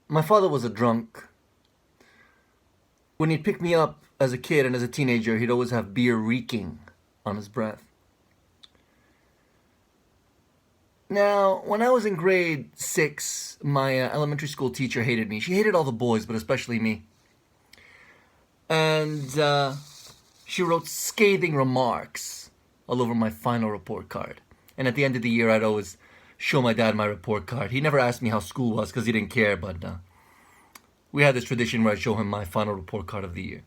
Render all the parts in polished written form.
My father was a drunk. When he'd pick me up as a kid and as a teenager, he'd always have beer reeking on his breath. Now, when I was in grade 6, my elementary school teacher hated me. She hated all the boys, but especially me. And she wrote scathing remarks all over my final report card. And at the end of the year, I'd always show my dad my report card. He never asked me how school was because he didn't care, but we had this tradition where I'd show him my final report card of the year.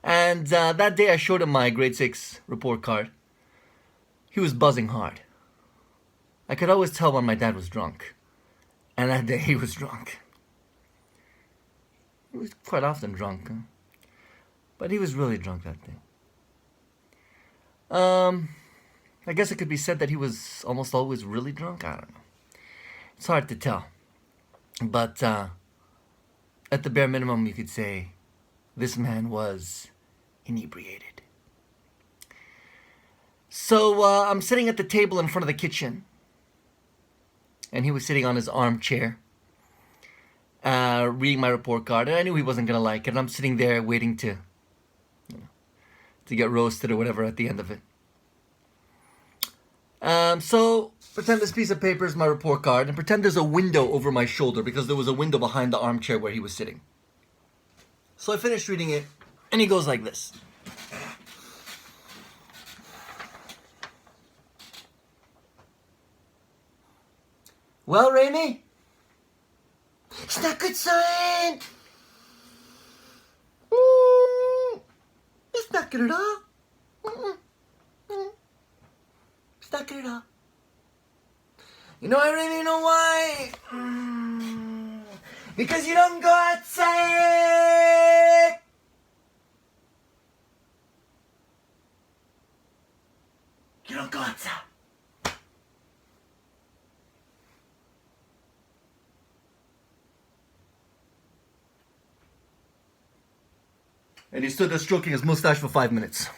And that day I showed him my grade 6 report card. He was buzzing hard. I could always tell when my dad was drunk. And that day he was drunk. He was quite often drunk. But he was really drunk that day. I guess it could be said that he was almost always really drunk. I don't know. It's hard to tell. But at the bare minimum, you could say this man was inebriated. So I'm sitting at the table in front of the kitchen. And he was sitting on his armchair, reading my report card. And I knew he wasn't going to like it. And I'm sitting there waiting to get roasted or whatever at the end of it. So pretend this piece of paper is my report card, and pretend there's a window over my shoulder because there was a window behind the armchair where he was sitting. So I finished reading it, and he goes like this. Well, Raimi? It's not good, son. It's not good at all. It's not good at all. You know, I really know why. Because you don't go outside. You don't go outside. And he stood there stroking his mustache for 5 minutes.